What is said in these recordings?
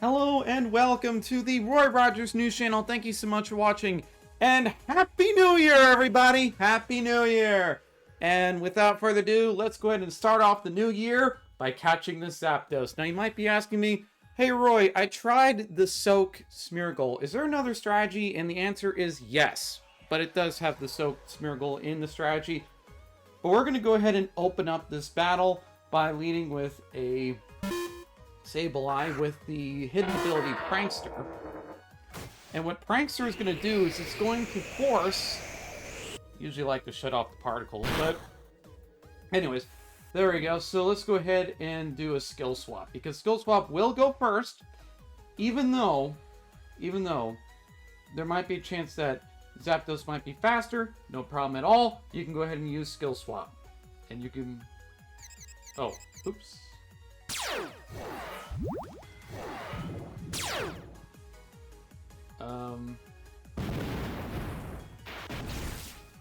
Hello and welcome to the Roy Rogers News Channel. Thank you so much for watching. And Happy New Year, everybody! Happy New Year! And without further ado, let's go ahead and start off the new year by catching this Zapdos. Now, you might be asking me, hey Roy, I tried the Soak Smeargle. Is there another strategy? And the answer is yes. But it does have the Soak Smeargle in the strategy. But we're going to go ahead and open up this battle by leading with a Sableye with the hidden ability Prankster. And what Prankster is going to do is it's going to force... Usually like to shut off the particles, but... Anyways, there we go. So let's go ahead and do a skill swap. Because skill swap will go first, even though there might be a chance that Zapdos might be faster. No problem at all. You can go ahead and use skill swap. And you can... Oh, oops.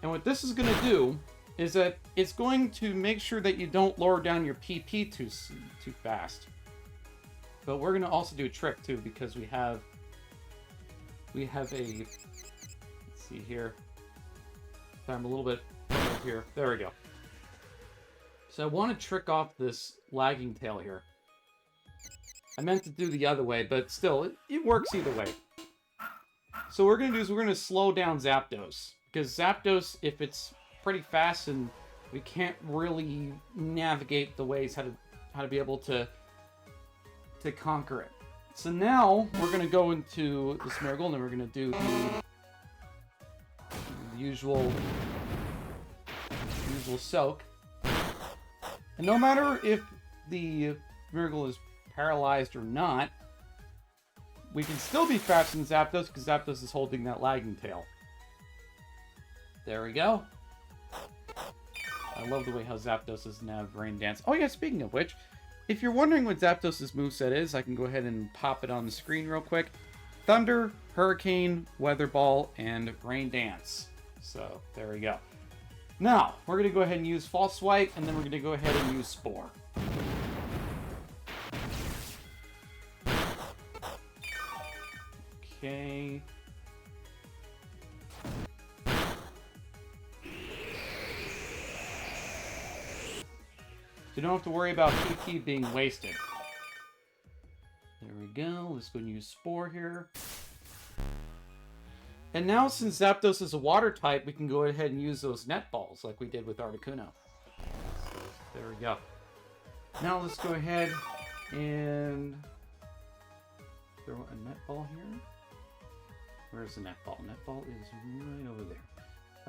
And what this is going to do is that it's going to make sure that you don't lower down your PP too fast. But we're going to also do a trick too, because we have a, let's see here, I'm a little bit here. There we go. So I want to trick off this lagging tail here. I meant to do the other way, but still, it works either way. So what we're going to do is we're going to slow down Zapdos. Because Zapdos, if it's pretty fast and we can't really navigate the ways how to be able to conquer it. So now we're going to go into the Smeargle and then we're going to do the usual soak. And no matter if the Smeargle is paralyzed or not, we can still be faster than Zapdos because Zapdos is holding that lagging tail. There we go. I love the way how Zapdos doesn't have Rain Dance. Oh yeah, speaking of which, if you're wondering what Zapdos' moveset is, I can go ahead and pop it on the screen real quick. Thunder, Hurricane, Weather Ball, and Rain Dance. So, there we go. Now, we're going to go ahead and use False Swipe, and then we're going to go ahead and use Spore. Okay. You don't have to worry about PP being wasted. There we go. Let's go and use Spore here. And now, since Zapdos is a water type, we can go ahead and use those net balls like we did with Articuno. So, there we go. Now let's go ahead and throw a net ball here. Where's the net ball? Net ball is right over there.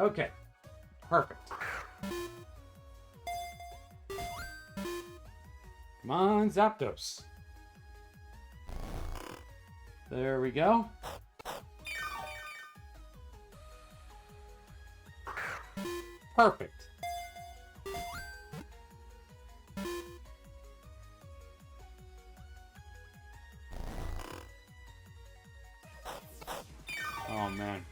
Okay. Perfect. Come on, Zapdos. There we go. Perfect. Oh, man.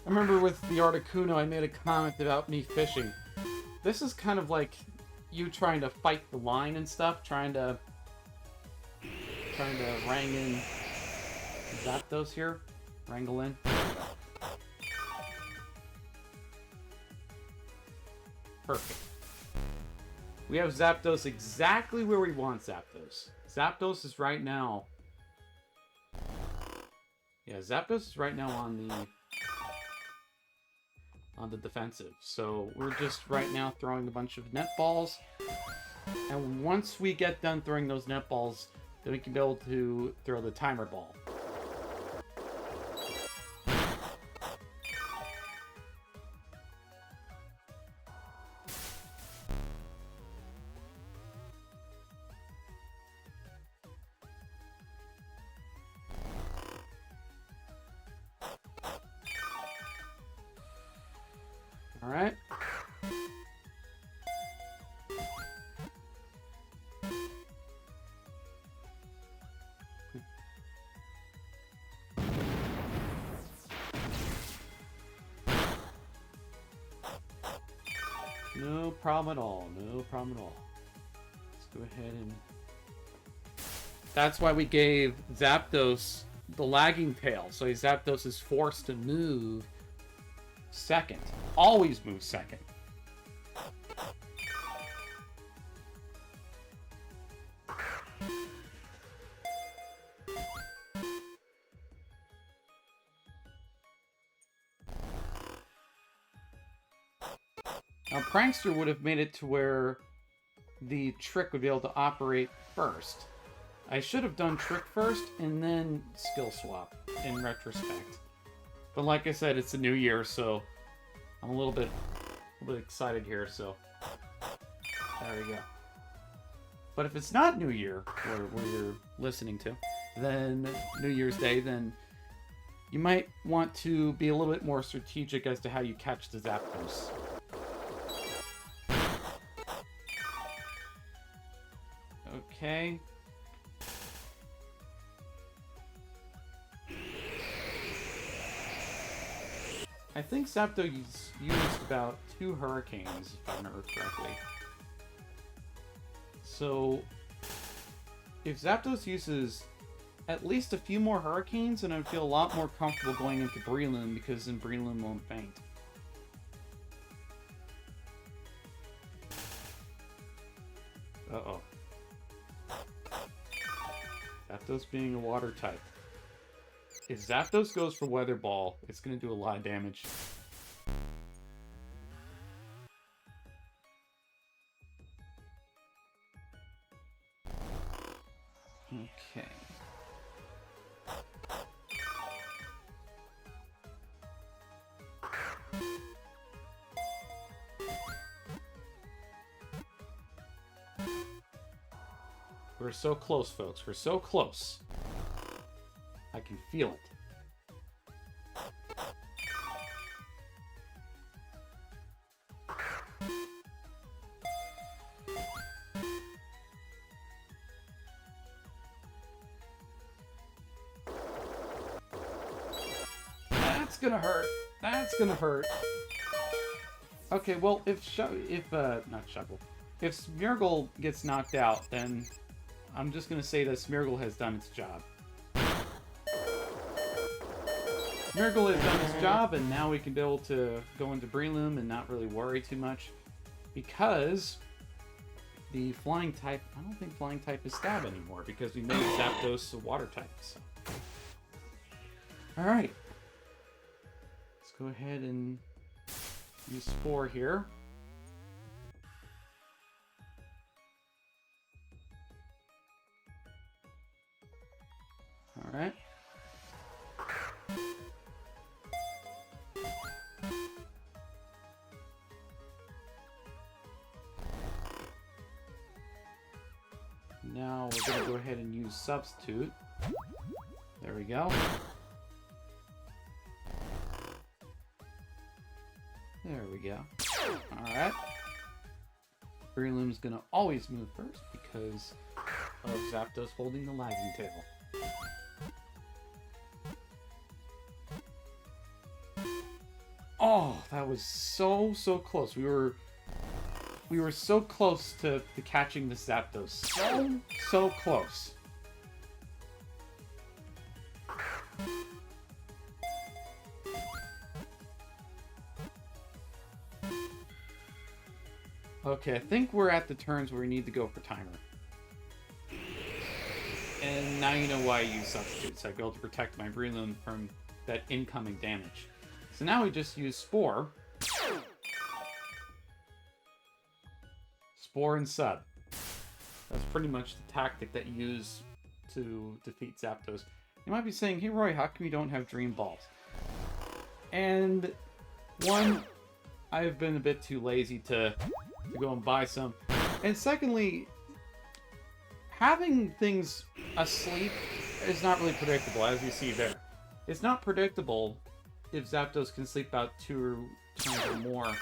I remember with the Articuno, I made a comment about me fishing. This is kind of like you trying to fight the line and stuff, trying to wrangle in Zapdos here. Wrangle in. Perfect. We have Zapdos exactly where we want Zapdos. Zapdos is right now... Yeah, Zapdos is right now on the defensive. So we're just right now throwing a bunch of net balls. And once we get done throwing those net balls, then we can be able to throw the timer ball. Alright. No problem at all. No problem at all. Let's go ahead and That's why we gave Zapdos the lagging tail. So Zapdos is forced to move second. Always move second. Now, Prankster would have made it to where the trick would be able to operate first. I should have done trick first and then skill swap in retrospect. But like I said, it's a new year, so I'm a little bit excited here, so there we go. But if it's not New Year, where you're listening to, then New Year's Day, then you might want to be a little bit more strategic as to how you catch the Zapdos. Okay. I think Zapdos used about 2 Hurricanes, if I remember correctly. So, if Zapdos uses at least a few more Hurricanes, then I'd feel a lot more comfortable going into Breloom, because then Breloom won't faint. Uh-oh. Zapdos being a water type. If Zapdos goes for Weather Ball, it's going to do a lot of damage. Okay. We're so close, folks. We're so close. I can feel it. That's gonna hurt. That's gonna hurt. Okay, well, if Smeargle gets knocked out, then I'm just gonna say that Smeargle has done its job. Smeargle has done its job, and now we can be able to go into Breloom and not really worry too much, because the flying type, I don't think flying type is stab anymore, because we made Zapdos a water type. So. Alright. Let's go ahead and use Spore here. Alright. Now we're going to go ahead and use Substitute. There we go. There we go. Alright. Breloom's going to always move first because of Zapdos holding the lagging tail. Oh, that was so close. We were so close to catching the Zapdos. So close. Okay, I think we're at the turns where we need to go for timer. And now you know why I use Substitutes. I'd be able to protect my Breloom from that incoming damage. So now we just use Spore. Spore and Sub. That's pretty much the tactic that you use to defeat Zapdos. You might be saying, hey Roy, how come you don't have Dream Balls? And one, I've been a bit too lazy to go and buy some. And secondly, having things asleep is not really predictable, as you see there. It's not predictable if Zapdos can sleep about 2 turns or more.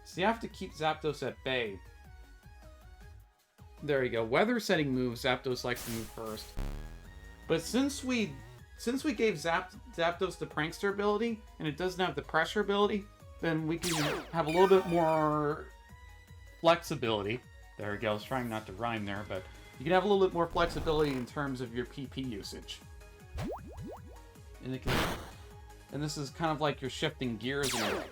So you have to keep Zapdos at bay. There you go. Weather setting moves, Zapdos likes to move first. But since we gave Zapdos the Prankster ability, and it doesn't have the Pressure ability, then we can have a little bit more flexibility. There we go. I was trying not to rhyme there, but You can have a little bit more flexibility in terms of your PP usage. And this is kind of like you're shifting gears in a way.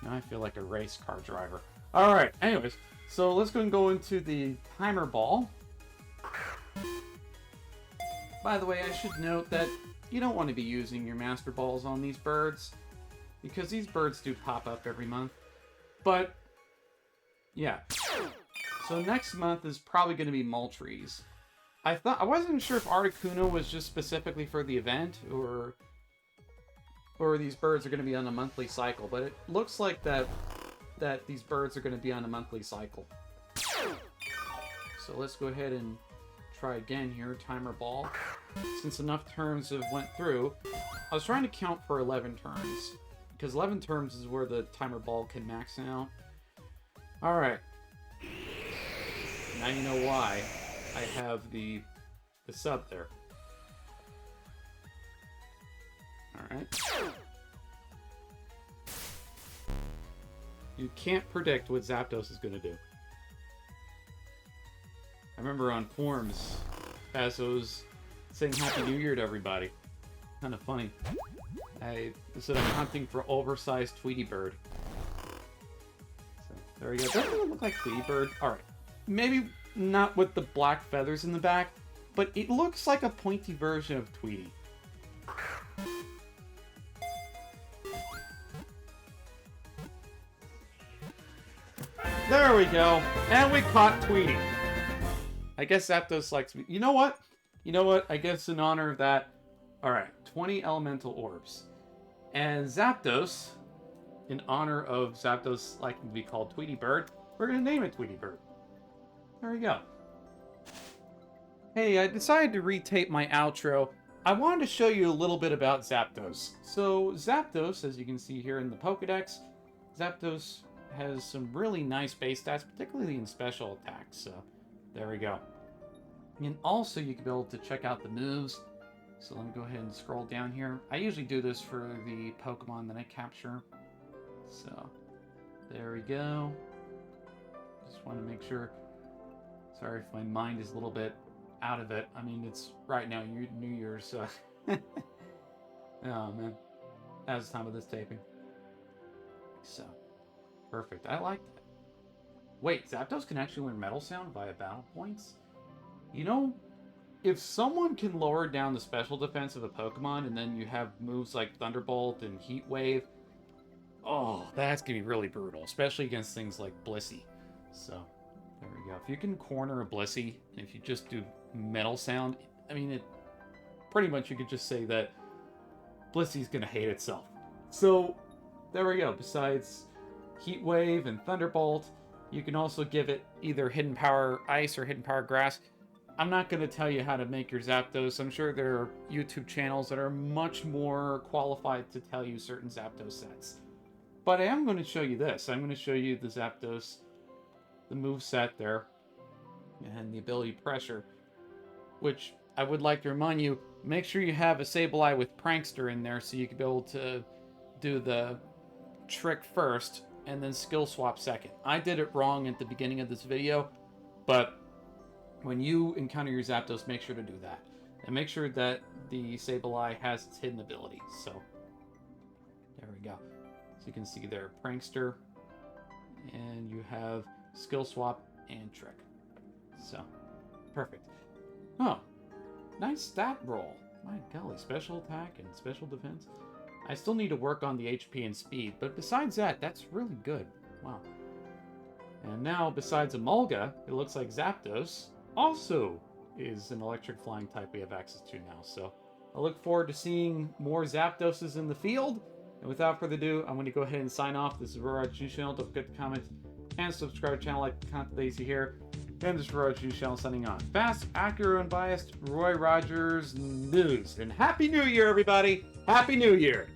Now I feel like a race car driver. Alright, anyways. So let's go and go into the timer ball. By the way, I should note that you don't want to be using your master balls on these birds, because these birds do pop up every month. But, yeah. So next month is probably going to be Moltres. I wasn't sure if Articuno was just specifically for the event, or these birds are going to be on a monthly cycle, but it looks like that these birds are going to be on a monthly cycle. So let's go ahead and try again here, timer ball. Since enough turns have went through, I was trying to count for 11 turns, because 11 turns is where the timer ball can max out. Alright. Now you know why I have the sub there. Alright. You can't predict what Zapdos is going to do. I remember on forums, Bazos saying Happy New Year to everybody. Kind of funny. I said I'm hunting for oversized Tweety Bird. So, there we go. Doesn't it look like Tweety Bird? Alright. Maybe not with the black feathers in the back, but it looks like a pointy version of Tweety. There we go. And we caught Tweety. I guess Zapdos likes me. You know what? You know what? I guess in honor of that. Alright, 20 elemental orbs. And Zapdos, in honor of Zapdos liking to be called Tweety Bird, we're going to name it Tweety Bird. There we go. Hey, I decided to retape my outro. I wanted to show you a little bit about Zapdos. So, Zapdos, as you can see here in the Pokedex, Zapdos has some really nice base stats, particularly in special attacks. So, there we go. And also, you can be able to check out the moves. So let me go ahead and scroll down here. I usually do this for the Pokemon that I capture. So, there we go. Just want to make sure. Sorry if my mind is a little bit out of it. I mean, it's right now, New Year's, so. Oh, man. As the time of this taping. So, perfect. I like that. Wait, Zapdos can actually learn Metal Sound via battle points? You know, if someone can lower down the special defense of a Pokemon and then you have moves like Thunderbolt and Heat Wave, oh, that's going to be really brutal, especially against things like Blissey. So, there we go. If you can corner a Blissey, and if you just do Metal Sound, I mean, pretty much you could just say that Blissey's going to hate itself. So, there we go. Besides Heat Wave and Thunderbolt, you can also give it either Hidden Power Ice or Hidden Power Grass. I'm not going to tell you how to make your Zapdos. I'm sure there are YouTube channels that are much more qualified to tell you certain Zapdos sets. But I am going to show you this. I'm going to show you the Zapdos, the move set there, and the ability Pressure, which I would like to remind you, make sure you have a Sableye with Prankster in there so you can be able to do the trick first and then skill swap second. I did it wrong at the beginning of this video, but when you encounter your Zapdos, make sure to do that. And make sure that the Sableye has its hidden ability. So, there we go. So you can see there, Prankster, and you have skill swap and trick. So, perfect. Oh, nice stat roll. My golly, special attack and special defense. I still need to work on the HP and speed, but besides that, that's really good. Wow. And now, besides Emolga, it looks like Zapdos also is an electric flying type we have access to now. So I look forward to seeing more Zapdoses in the field. And without further ado, I'm going to go ahead and sign off. This is Roy's News Channel. Don't forget to comment and subscribe to the channel, like the content that you see here. And this is Roy's News Channel signing on. Fast, accurate, unbiased, Roy Rogers News. And Happy New Year, everybody! Happy New Year!